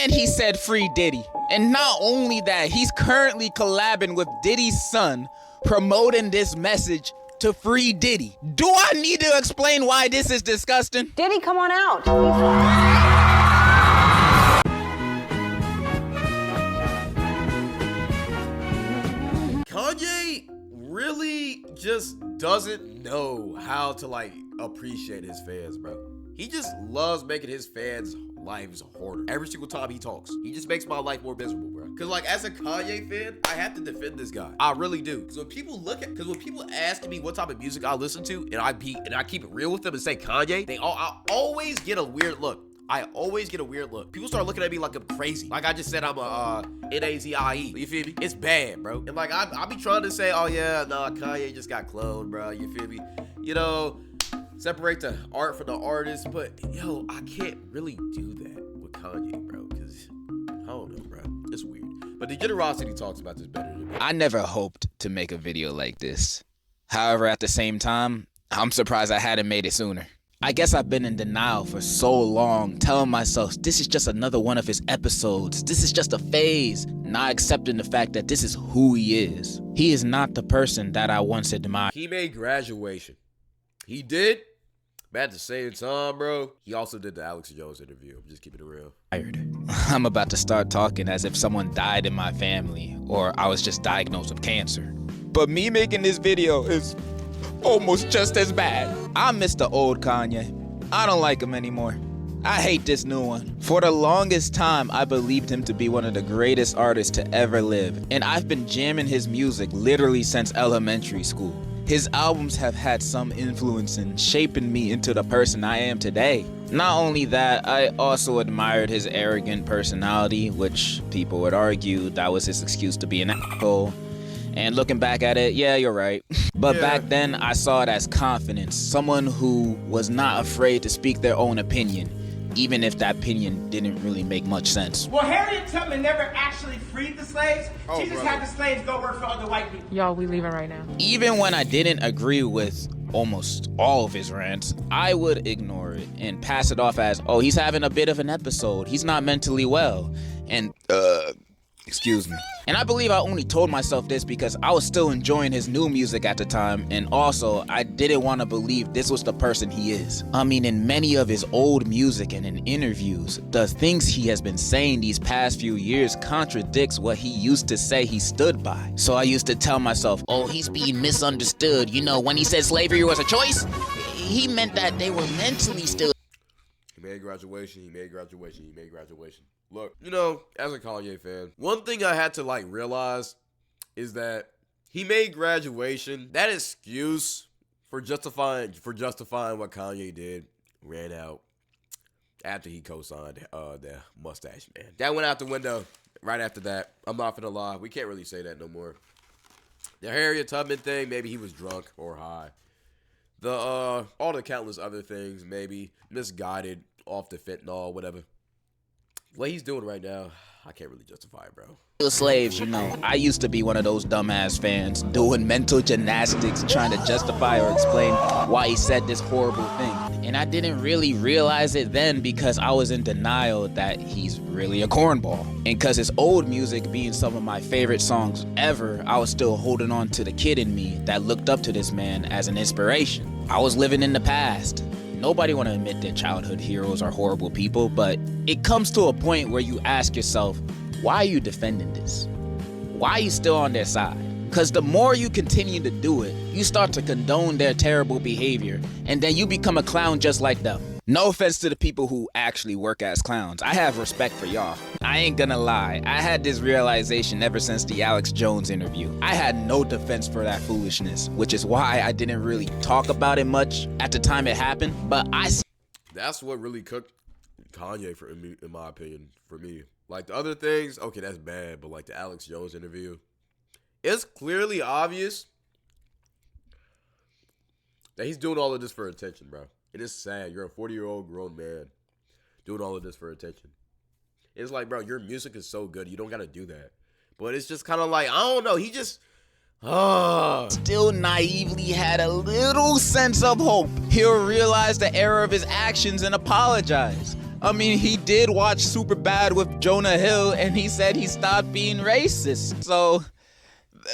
And he said free Diddy. And not only that, he's currently collabing with Diddy's son, promoting this message to free Diddy. Do I need to explain why this is disgusting? Diddy, come on out. Kanye really just doesn't know how to like appreciate his fans, bro. He just loves making his fans' lives harder. Every single time he talks, he just makes my life more miserable, bro. Cause like as a Kanye fan, I have to defend this guy. I really do. Cause when people ask me what type of music I listen to, and I keep it real with them and say Kanye, I always get a weird look. I always get a weird look. People start looking at me like I'm crazy. Like I just said I'm a N-A-Z-I-E. You feel me? It's bad, bro. And like I be trying to say, oh yeah, nah, Kanye just got cloned, bro. You feel me? You know, separate the art from the artist. But yo, I can't really do that with Kanye, bro. Cause I don't know, bro. It's weird. But the generosity talks about this better than me. I never hoped to make a video like this. However, at the same time, I'm surprised I hadn't made it sooner. I guess I've been in denial for so long, telling myself this is just another one of his episodes. This is just a phase, not accepting the fact that this is who he is. He is not the person that I once admired. He made Graduation. He did. But at the same time, bro, he also did the Alex Jones interview. I'm just keeping it real. I'm about to start talking as if someone died in my family or I was just diagnosed with cancer. But me making this video is almost just as bad. I miss the old Kanye. I don't like him anymore. I hate this new one. For the longest time, I believed him to be one of the greatest artists to ever live. And I've been jamming his music literally since elementary school. His albums have had some influence in shaping me into the person I am today. Not only that, I also admired his arrogant personality, which people would argue that was his excuse to be an asshole. And looking back at it, yeah, you're right. But back then, I saw it as confidence. Someone who was not afraid to speak their own opinion, even if that opinion didn't really make much sense. Well, Harriet Tubman never actually freed the slaves. She just had the slaves go work for other white people. Y'all, we leaving right now. Even when I didn't agree with almost all of his rants, I would ignore it and pass it off as, oh, he's having a bit of an episode. He's not mentally well. And, excuse me. And I believe I only told myself this because I was still enjoying his new music at the time, and also I didn't want to believe this was the person he is. I mean, in many of his old music and in interviews, the things he has been saying these past few years contradicts what he used to say he stood by. So I used to tell myself, oh, he's being misunderstood. You know, when he said slavery was a choice, he meant that they were mentally still. He made Graduation, he made Graduation, he made Graduation. Look, you know, as a Kanye fan, one thing I had to like realize is that he made Graduation. That excuse for justifying what Kanye did ran out after he co-signed the Mustache Man. That went out the window right after that. I'm not gonna lie, we can't really say that no more. The Harriet Tubman thing, maybe he was drunk or high. The all the countless other things, maybe misguided, off the fentanyl, whatever. What he's doing right now, I can't really justify it, bro. Slaves, you know. I used to be one of those dumbass fans doing mental gymnastics trying to justify or explain why he said this horrible thing. And I didn't really realize it then because I was in denial that he's really a cornball. And because his old music being some of my favorite songs ever, I was still holding on to the kid in me that looked up to this man as an inspiration. I was living in the past. Nobody want to admit that childhood heroes are horrible people, but it comes to a point where you ask yourself, why are you defending this? Why are you still on their side? Because the more you continue to do it, you start to condone their terrible behavior, and then you become a clown just like them. No offense to the people who actually work as clowns. I have respect for y'all. I ain't gonna lie. I had this realization ever since the Alex Jones interview. I had no defense for that foolishness, which is why I didn't really talk about it much at the time it happened, but That's what really cooked Kanye, in my opinion, for me. Like, the other things, okay, that's bad, but like the Alex Jones interview, it's clearly obvious that he's doing all of this for attention, bro. It is sad. You're a 40-year-old grown man doing all of this for attention. It's like, bro, your music is so good. You don't got to do that. But it's just kind of like, I don't know. He just, still naively had a little sense of hope. He'll realize the error of his actions and apologize. I mean, he did watch Superbad with Jonah Hill, and he said he stopped being racist. So,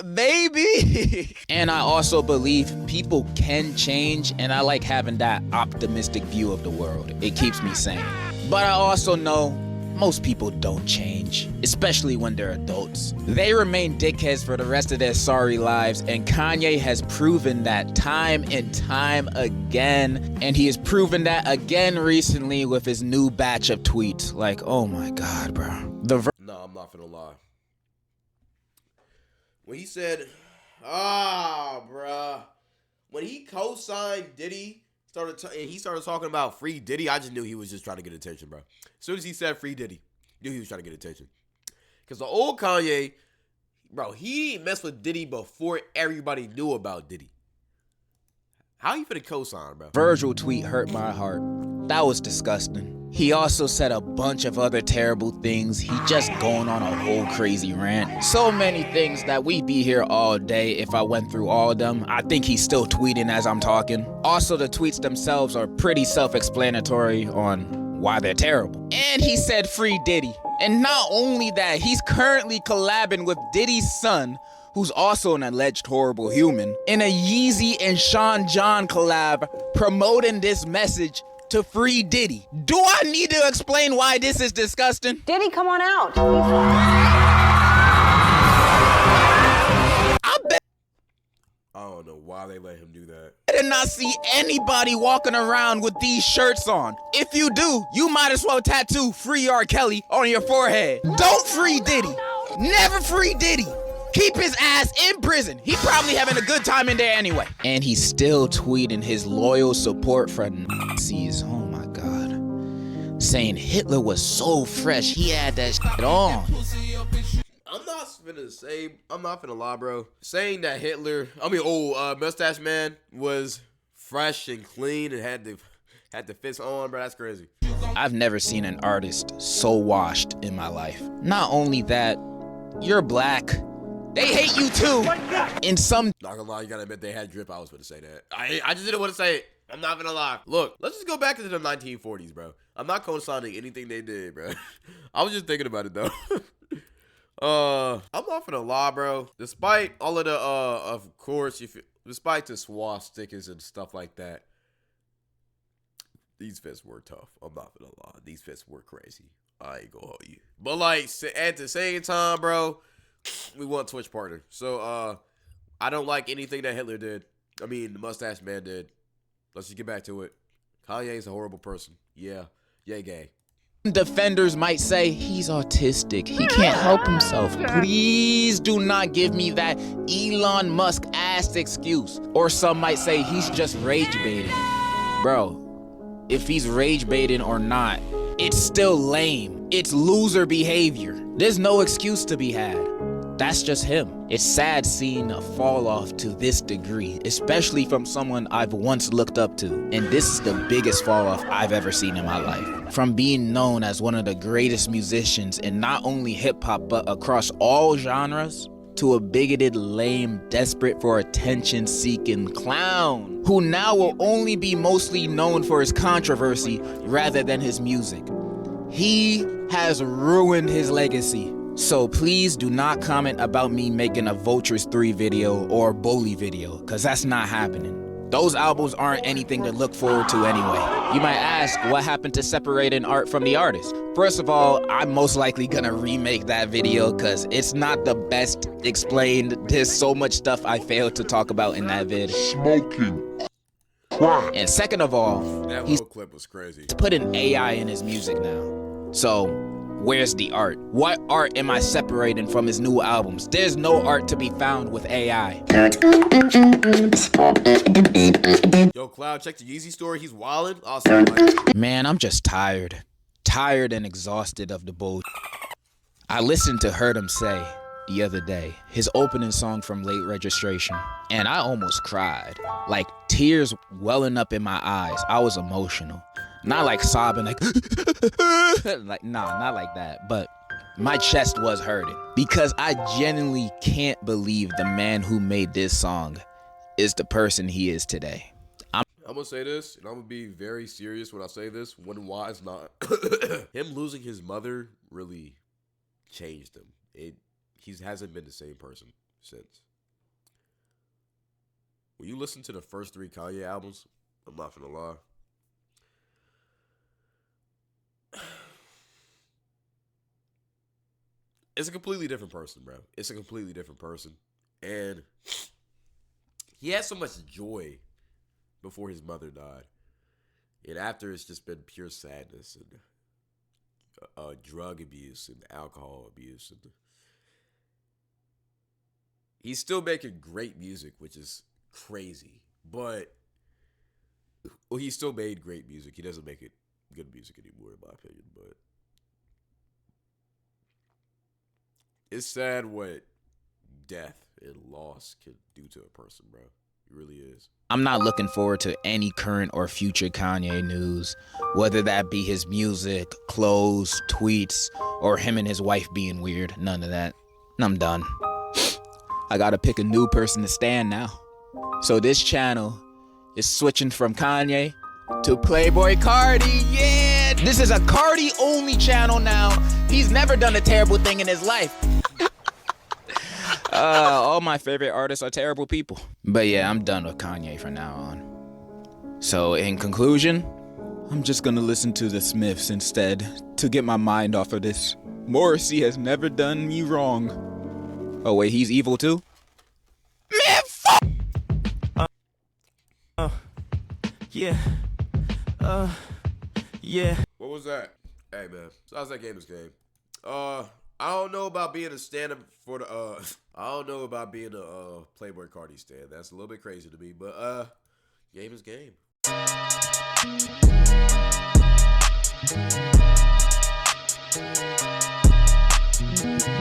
maybe. And I also believe people can change, and I like having that optimistic view of the world. It keeps me sane. But I also know most people don't change, especially when they're adults. They remain dickheads for the rest of their sorry lives, and Kanye has proven that time and time again. And he has proven that again recently with his new batch of tweets. Like, oh my God, bro. No, I'm not gonna lie. When he said, bruh, when he co-signed Diddy, he started talking about free Diddy, I just knew he was just trying to get attention, bro. As soon as he said free Diddy, knew he was trying to get attention. Because the old Kanye, bro, he messed with Diddy before everybody knew about Diddy. How you finna co-sign, bro? Virgil tweet hurt my heart. That was disgusting. He also said a bunch of other terrible things. He just going on a whole crazy rant. So many things that we'd be here all day if I went through all of them. I think he's still tweeting as I'm talking. Also, the tweets themselves are pretty self-explanatory on why they're terrible. And he said free Diddy. And not only that, he's currently collabing with Diddy's son, who's also an alleged horrible human, in a Yeezy and Sean John collab promoting this message to free Diddy. Do I need to explain why this is disgusting? Diddy, come on out. I don't know why they let him do that. I did not see anybody walking around with these shirts on. If you do, you might as well tattoo free R. Kelly on your forehead. Don't free Diddy. Never free Diddy. Keep his ass in prison. He probably having a good time in there anyway. And he's still tweeting his loyal support for Nazis. Oh my God. Saying Hitler was so fresh, he had that shit on. I'm not finna lie, bro. Saying that Mustache Man was fresh and clean and had the fits on, bro, that's crazy. I've never seen an artist so washed in my life. Not only that, you're black. They hate you too. In some... Not gonna lie, you gotta admit they had drip. I was gonna say that. I just didn't want to say it. I'm not gonna lie. Look, let's just go back into the 1940s, bro. I'm not co-signing anything they did, bro. I was just thinking about it, though. I'm not gonna lie, bro. Despite all of the, of course, despite the swastikas and stuff like that, these fits were tough. I'm not gonna lie. These fits were crazy. I ain't gonna hold you. But, like, at the same time, bro, we want Twitch partner. So, I don't like anything that Hitler did. I mean, the Mustache Man did. Let's just get back to it. Kanye's a horrible person. Yeah. Yay, gay. Defenders might say he's autistic. He can't help himself. Please do not give me that Elon Musk ass excuse. Or some might say he's just rage baiting. Bro, if he's rage baiting or not, it's still lame. It's loser behavior. There's no excuse to be had. That's just him. It's sad seeing a fall off to this degree, especially from someone I've once looked up to. And this is the biggest fall off I've ever seen in my life. From being known as one of the greatest musicians in not only hip hop, but across all genres, to a bigoted, lame, desperate for attention seeking clown, who now will only be mostly known for his controversy rather than his music. He has ruined his legacy. So please do not comment about me making a Vultures 3 video or Bully video, cause that's not happening. Those albums aren't anything to look forward to anyway. You might ask, what happened to separating art from the artist? First of all, I'm most likely gonna remake that video cause it's not the best explained. There's so much stuff I failed to talk about in that vid. Smoking. And second of all, That he's little clip was crazy. putting AI in his music now. So, where's the art? What art am I separating from his new albums? There's no art to be found with AI. Yo, Cloud, check the Yeezy story. He's wildin'. Awesome. Man, I'm just tired. Tired and exhausted of the bull. I listened to Heard Him Say the other day, his opening song from Late Registration, and I almost cried. Like tears welling up in my eyes. I was emotional. Not like sobbing, like, like, nah, not like that. But my chest was hurting because I genuinely can't believe the man who made this song is the person he is today. I'm gonna say this, and I'm gonna be very serious when I say this. When why is not him losing his mother really changed him. He hasn't been the same person since. When you listen to the first 3 Kanye albums, I'm not gonna lie. It's a completely different person, bro. It's a completely different person. And he had so much joy before his mother died. And after, it's just been pure sadness and drug abuse and alcohol abuse. And he's still making great music, which is crazy. But, well, he still made great music. He doesn't make it good music anymore, in my opinion. But it's sad what death and loss can do to a person, bro. It really is. I'm not looking forward to any current or future Kanye news, whether that be his music, clothes, tweets, or him and his wife being weird. None of that. I'm done. I gotta pick a new person to stand now. So this channel is switching from Kanye to Playboy Cardi. Yeah, this is a Cardi only channel now. He's never done a terrible thing in his life. All my favorite artists are terrible people. But yeah, I'm done with Kanye from now on. So in conclusion, I'm just gonna listen to the Smiths instead to get my mind off of this. Morrissey has never done me wrong. Oh wait, he's evil too? Man, fuck! Yeah. Yeah. What was that? Hey, man. How's that game is game? I don't know about being a stand-up for the, I don't know about being a Playboy Cardi stand. That's a little bit crazy to me, but, game is game.